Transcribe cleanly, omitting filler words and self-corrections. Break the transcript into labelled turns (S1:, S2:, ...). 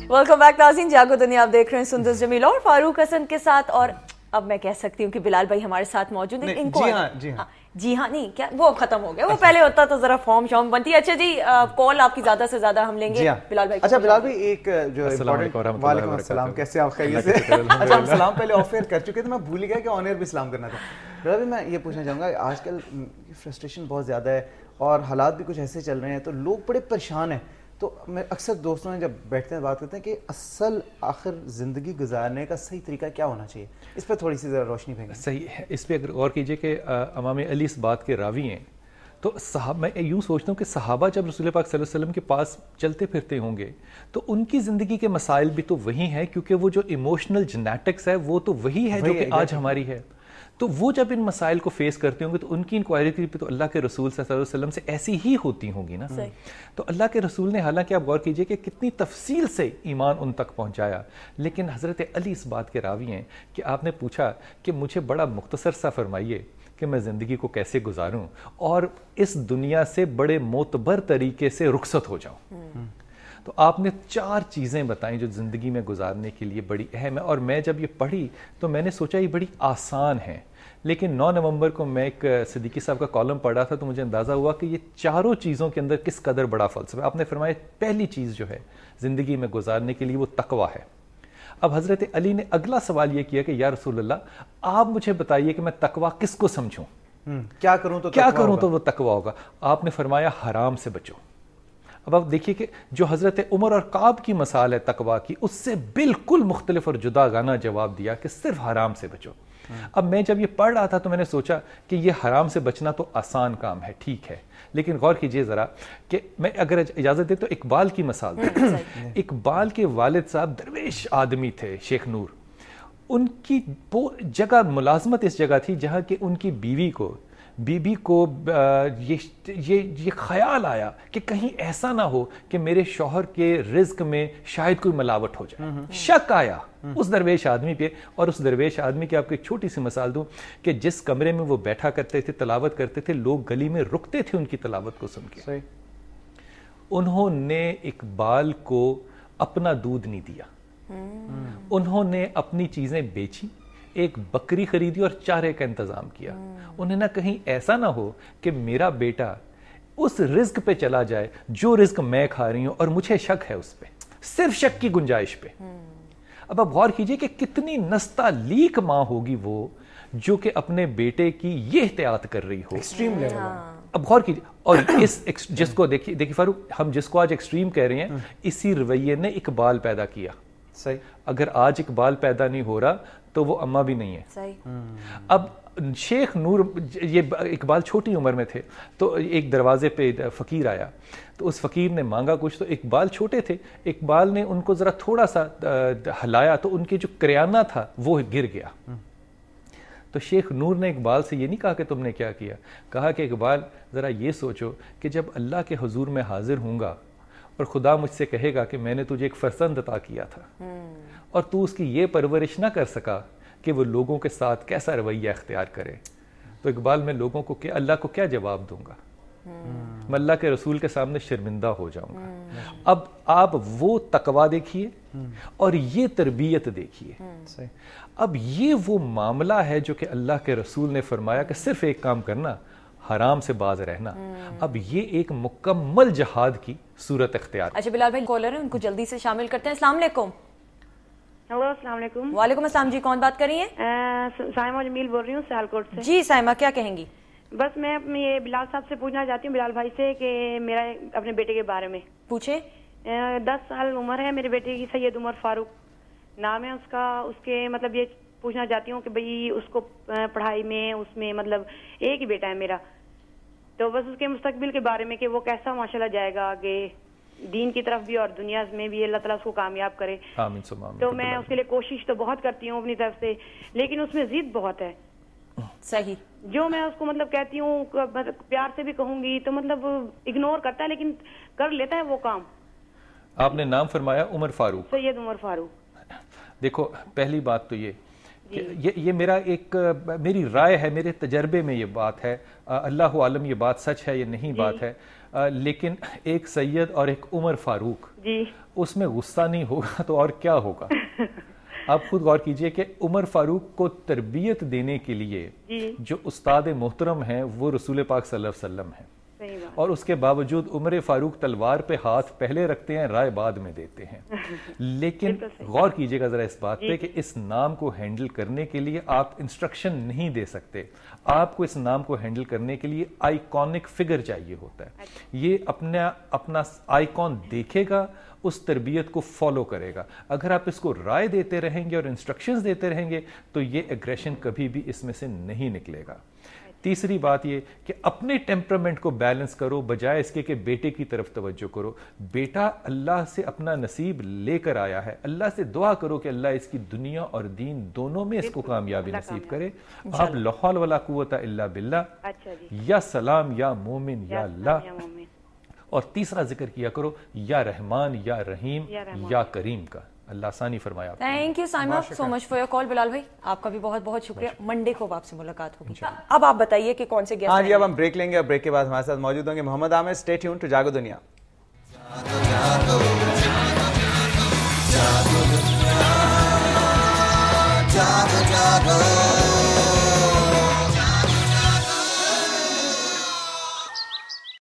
S1: Welcome back नाज़रीन, जागो दुनिया आप देख रहे हैं सुंदस जमील और फारूक हसन के साथ। और अब मैं कह सकती हूँ कि बिलाल भाई हमारे साथ मौजूद है। इनको जी हाँ नहीं क्या वो खत्म हो गया, वो पहले होता तो जरा फॉर्म शॉर्म बनती। अच्छा जी, कॉल आपकी ज्यादा से ज्यादा हम लेंगे बिलाल भाई।
S2: अच्छा बिलाल भाई, एक जो वालेकुम अस्सलाम, कैसे आप खैरियत से? अच्छा हम सलाम पहले ऑफ एयर कर चुके थे, मैं भूल गया कि ऑन एयर भी सलाम करना था। बिलाल भाई मैं ये पूछना चाहूँगा, आजकल फ्रस्ट्रेशन बहुत ज़्यादा है और हालात भी कुछ ऐसे चल रहे हैं तो लोग बड़े परेशान हैं। तो मैं अक्सर दोस्तों में जब बैठते हैं बात करते हैं कि असल आखिर ज़िंदगी गुजारने का सही तरीका क्या होना चाहिए, इस पर थोड़ी सी ज़रा रोशनी फेंकें।
S3: सही है, इस पर अगर गौर कीजिए कि इमाम अली इस बात के रावी हैं, तो मैं यूँ सोचता हूँ कि सहाबा जब रसूल पाक सल्लल्लाहु अलैहि वसल्लम के पास चलते फिरते होंगे तो उनकी ज़िंदगी के मसाइल भी तो वही हैं, क्योंकि वो जो इमोशनल जेनेटिक्स है वो तो वही है जो कि आज हमारी है। तो वो जब इन मसाइल को फेस करते होंगे तो उनकी इंक्वायरी भी तो अल्लाह के रसूल सल्लल्लाहु अलैहि वसल्लम से ऐसी ही होती होंगी ना। तो अल्लाह के रसूल ने, हालांकि आप गौर कीजिए कि कितनी तफसील से ईमान उन तक पहुंचाया, लेकिन हज़रत अली इस बात के रावी हैं कि आपने पूछा कि मुझे बड़ा मुख्तसर सा फरमाइए कि मैं ज़िंदगी को कैसे गुजारूं और इस दुनिया से बड़े मोतबर तरीके से रुखसत हो जाऊं। तो आपने 4 चीज़ें बताई जो ज़िंदगी में गुजारने के लिए बड़ी अहम है। और मैं जब ये पढ़ी तो मैंने सोचा ये बड़ी आसान है, लेकिन 9 नवंबर को मैं एक सिद्दीकी साहब का कॉलम पढ़ा था तो मुझे अंदाज़ा हुआ कि ये चारों चीज़ों के अंदर किस कदर बड़ा फ़लसफ़ा है। आपने फरमाया पहली चीज़ जो है ज़िंदगी में गुजारने के लिए वो तकवा है। अब हज़रत अली ने अगला सवाल ये किया कि या रसूल अल्लाह आप मुझे बताइए कि मैं तकवा किसको समझूं,
S2: क्या करूं तो
S3: वो तकवा होगा। आपने फरमाया हराम से बचो। अब आप देखिए कि जो हज़रत उमर और काब की मिसाल है तकवा की, उससे बिल्कुल मुख्तलिफ और जुदा गाना जवाब दिया कि सिर्फ हराम से बचो। अब मैं जब ये पढ़ रहा था तो मैंने सोचा कि ये हराम से बचना तो आसान काम है, ठीक है, लेकिन गौर कीजिए ज़रा कि मैं अगर इजाज़त दे तो इकबाल की मिसाल दूं। इकबाल के वालिद साहब दरवेश आदमी थे, शेख नूर। उनकी जगह मुलाजमत इस जगह थी जहाँ कि उनकी बीवी को ये ख्याल आया कि कहीं ऐसा ना हो कि मेरे शौहर के रिज्क में शायद कोई मिलावट हो जाए। शक आया उस दरवेश आदमी पे, और उस दरवेश आदमी की आपको एक छोटी सी मिसाल दूं कि जिस कमरे में वो बैठा करते थे, तलावत करते थे, लोग गली में रुकते थे उनकी तलावत को सुन के। उन्होंने इकबाल को अपना दूध नहीं दिया, उन्होंने अपनी चीजें बेची, एक बकरी खरीदी और चारे का इंतजाम किया। उन्हें ना कहीं ऐसा ना हो कि मेरा बेटा उस रिज्क पे चला जाए जो रिज्क मैं खा रही हूं और मुझे शक है उस पे, सिर्फ शक की गुंजाइश पे। अब आप गौर कीजिए कि कितनी नस्तालीक माँ होगी वो जो कि अपने बेटे की ये एहतियात कर रही हो
S2: एक्सट्रीम लेवल।
S3: अब गौर कीजिए, और इस जिसको देखिए फारूक, हम जिसको आज एक्सट्रीम कह रहे हैं इसी रवैये ने इकबाल पैदा किया।
S2: सही,
S3: अगर आज इकबाल पैदा नहीं हो रहा तो वो अम्मा भी नहीं है।
S1: सही।
S3: अब शेख नूर, ये इकबाल छोटी उम्र में थे तो एक दरवाजे पे फ़कीर आया, तो उस फ़कीर ने मांगा कुछ, तो इकबाल छोटे थे, इकबाल ने उनको ज़रा थोड़ा सा हिलाया तो उनके जो करियाना था वो गिर गया। तो शेख नूर ने इकबाल से ये नहीं कहा कि तुमने क्या किया, कहा कि इकबाल ज़रा ये सोचो कि जब अल्लाह के हुजूर में हाजिर होऊंगा और खुदा मुझसे कहेगा कि मैंने तुझे एक फर्जंद अता किया था और तू उसकी ये परवरिश ना कर सका कि वो लोगों के साथ कैसा रवैया इख्तियार करे, तो इकबाल मैं लोगों को क्या, अल्लाह को क्या जवाब दूंगा, मैं अल्लाह के रसूल के सामने शर्मिंदा हो जाऊंगा। अब आप वो तकवा देखिए और ये तरबियत देखिए। अब ये वो मामला है जो कि अल्लाह के रसूल ने फरमाया कि सिर्फ एक काम करना, हराम से बाज रहना। अब ये एक मुकम्मल जहाद की सूरत इख्तियार।
S1: अच्छा बिलाल भाई कॉलर है, उनको जल्दी से शामिल करते हैं। अस्सलाम वालेकुम।
S4: हेलो अस्सलाम वालेकुम।
S1: वालेकुम अस्सलाम जी, कौन बात कर रही हैं?
S4: साइमा जमील बोल रही हूँ सियालकोट से।
S1: जी साइमा, क्या कहेंगी?
S4: बस मैं ये बिलाल साहब से पूछना चाहती हूँ, बिलाल भाई से, कि मेरा अपने बेटे के बारे में
S1: पूछे।
S4: 10 साल उम्र है मेरे बेटे की, सैयद उमर फारूक नाम है उसका। उसके मतलब ये पूछना चाहती हूँ कि भाई उसको पढ़ाई में उसमें, मतलब एक ही बेटा है मेरा, तो बस उसके मुस्तकबिल के बारे में कि वो कैसा माशाल्लाह जाएगा आगे दीन की तरफ भी और दुनिया में भी, अल्लाह ताला उसको कामयाब करे।
S3: आमीन सुम्मा आमीन।
S4: तो मैं उसके लिए कोशिश तो बहुत करती हूँ अपनी तरफ से, लेकिन उसमें जिद बहुत है।
S1: सही।
S4: जो मैं उसको मतलब कहती हूँ, प्यार से भी कहूंगी तो मतलब इग्नोर करता है, लेकिन कर लेता है वो काम।
S3: आपने नाम फरमाया उमर फारूक,
S4: सैयद उमर फारूक।
S3: देखो पहली बात तो ये یہ میری رائے ہے, میرے تجربے میں یہ بات ہے, اللہ عالم یہ بات سچ ہے یا نہیں بات ہے, لیکن ایک سید اور ایک عمر فاروق, اس میں غصہ نہیں ہوگا تو اور کیا ہوگا. آپ خود غور کیجئے کہ عمر فاروق کو تربیت دینے کے لیے جو استاد محترم ہیں وہ رسول پاک صلی اللہ علیہ وسلم ہیں, اور اس کے باوجود عمر فاروق تلوار پہ ہاتھ پہلے رکھتے ہیں, رائے بعد میں دیتے ہیں. لیکن غور کیجئے گا ذرا اس بات پہ کہ اس نام کو ہینڈل کرنے کے لیے آپ انسٹرکشن نہیں دے سکتے, آپ کو اس نام کو ہینڈل کرنے کے لیے آئیکونک فگر چاہیے ہوتا ہے. یہ اپنا آئیکن دیکھے گا, اس تربیت کو فالو کرے گا. اگر آپ اس کو رائے دیتے رہیں گے اور انسٹرکشنز دیتے رہیں گے تو یہ ایگریشن کبھی بھی اس میں سے نہیں نکلے گا. تیسری بات یہ کہ اپنے ٹیمپرامنٹ کو بیلنس کرو, بجائے اس کے کہ بیٹے کی طرف توجہ کرو. بیٹا اللہ سے اپنا نصیب لے کر آیا ہے, اللہ سے دعا کرو کہ اللہ اس کی دنیا اور دین دونوں میں اس کو کامیابی نصیب کرے. آپ لا حول ولا قوت الا باللہ, یا سلام یا مومن یا اللہ, اور تیسرا ذکر کیا کرو یا رحمان یا رحیم یا کریم کا. اللہ آسانی فرمایا.
S1: Thank you Saima so much for your call. Bilal بھائی آپ کا بھی بہت بہت شکریہ. منڈے کو آپ سے ملاقات ہوگی. اب آپ بتائیے کہ کون سے گیسٹ.
S2: ہاں جی, اب ہم بریک لیں گے, اور بریک کے بعد ہمارے ساتھ موجود ہوں گے محمد عامر. اسٹے ٹیون ٹو جاگو دنیا. جاگو